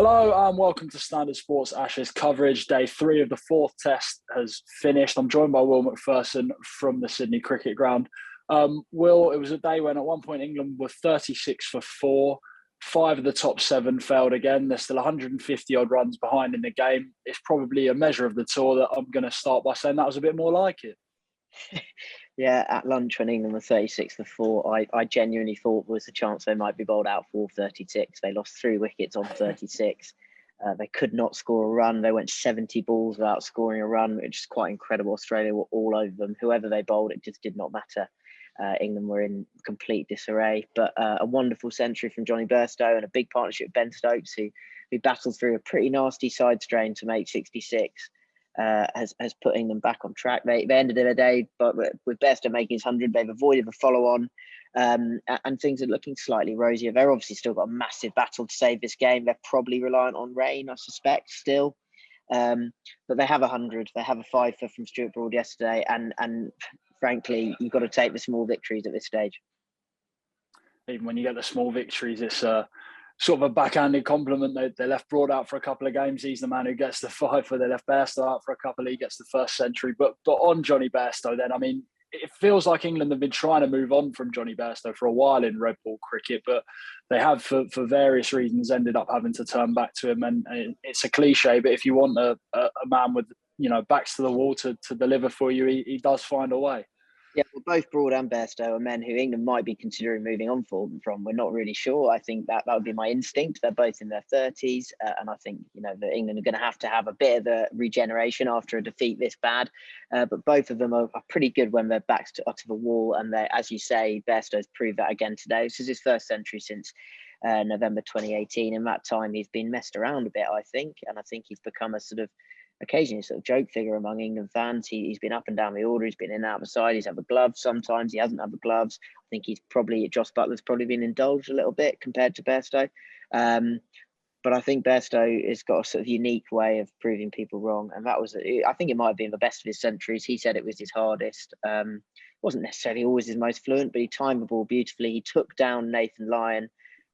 Hello and welcome to Standard Sports Ashes coverage. Day 3 of the 4th test has finished. I'm joined by Will MacPherson from the Sydney Cricket Ground. Will, it was a day when at one point England were 36 for 4. 5 of the top 7 failed again. They're still 150 odd runs behind in the game. It's probably a measure of the tour that I'm going to start by saying that was a bit more like it. Yeah, at lunch when England were 36 for 4, I genuinely thought there was a chance they might be bowled out for 36. They lost 3 wickets on 36. They could not score a run. They went 70 balls without scoring a run, which is quite incredible. Australia were all over them. Whoever they bowled, it just did not matter. England were in complete disarray. But a wonderful century from Jonny Bairstow and a big partnership with Ben Stokes, who battled through a pretty nasty side strain to make 66. Has put England back on track. They ended their day, but with Bairstow making his 100, they've avoided the follow-on, and things are looking slightly rosier. They're obviously still got a massive battle to save this game. They're probably reliant on rain, I suspect, still. But they have 100. They have a 5 from Stuart Broad yesterday, and frankly, you've got to take the small victories at this stage. Even when you get the small victories, it's sort of a backhanded compliment. They left Broad out for a couple of games. He's the man who gets the 5. They left Bairstow out for a couple. He gets the first century. But on Jonny Bairstow, then, I mean, it feels like England have been trying to move on from Jonny Bairstow for a while in red ball cricket, but they have, for various reasons, ended up having to turn back to him. And it's a cliche, but if you want a man with, backs to the wall to deliver for you, he does find a way. Yeah, well, both Broad and Bairstow are men who England might be considering moving on from. We're not really sure. I think that would be my instinct. They're both in their 30s, and I think that England are going to have a bit of a regeneration after a defeat this bad. But both of them are pretty good when their backs to the wall, and they, as you say, Bairstow's proved that again today. This is his first century since November 2018. In that time, he's been messed around a bit, I think, and I think he's become a sort of occasionally sort of joke figure among England fans. He's been up and down the order. He's been in and out of the side. He's had the gloves sometimes. He hasn't had the gloves. I think Joss Buttler's probably been indulged a little bit compared to Bairstow. But I think Bairstow has got a sort of unique way of proving people wrong. And I think it might have been the best of his centuries. He said it was his hardest. Wasn't necessarily always his most fluent, but he timed the ball beautifully. He took down Nathan Lyon,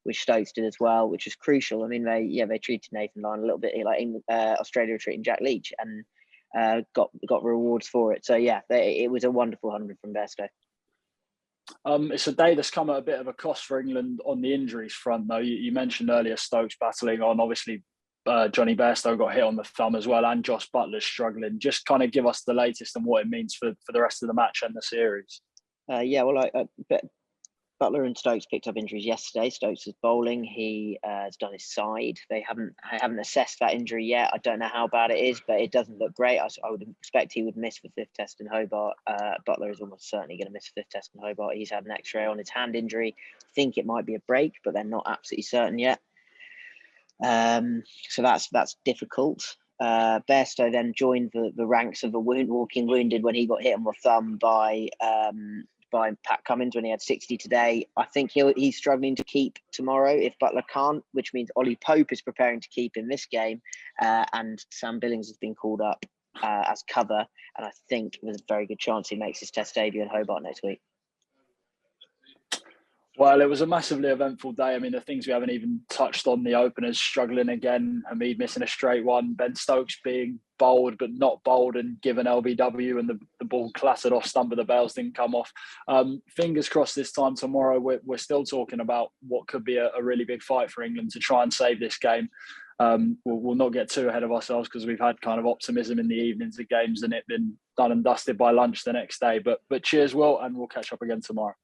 which Stokes did as well, which was crucial. I mean, they treated Nathan Lyon a little bit like Australia were treating Jack Leach, and got rewards for it. So yeah, it was a wonderful 100 from Bairstow. It's a day that's come at a bit of a cost for England on the injuries front, though. You mentioned earlier Stokes battling on. Obviously, Jonny Bairstow got hit on the thumb as well, and Joss Buttler's struggling. Just kind of give us the latest and what it means for the rest of the match and the series. Buttler and Stokes picked up injuries yesterday. Stokes is bowling. He has done his side. I haven't assessed that injury yet. I don't know how bad it is, but it doesn't look great. I would expect he would miss the 5th test in Hobart. Buttler is almost certainly going to miss the 5th test in Hobart. He's had an X-ray on his hand injury. I think it might be a break, but they're not absolutely certain yet. So that's difficult. Bairstow then joined the ranks of the walking wounded when he got hit on the thumb by Pat Cummins when he had 60 today. I think he's struggling to keep tomorrow if Buttler can't, which means Ollie Pope is preparing to keep in this game, and Sam Billings has been called up as cover, and I think there's a very good chance he makes his test debut in Hobart next week. Well, it was a massively eventful day. I mean, the things we haven't even touched on, the openers struggling again, Hamid missing a straight one, Ben Stokes being bowled but not bowled and given LBW, and the ball clattered off stump, but the bails didn't come off. Fingers crossed this time tomorrow, we're still talking about what could be a really big fight for England to try and save this game. We'll not get too ahead of ourselves because we've had kind of optimism in the evenings of games and it been done and dusted by lunch the next day. But cheers, Will, and we'll catch up again tomorrow.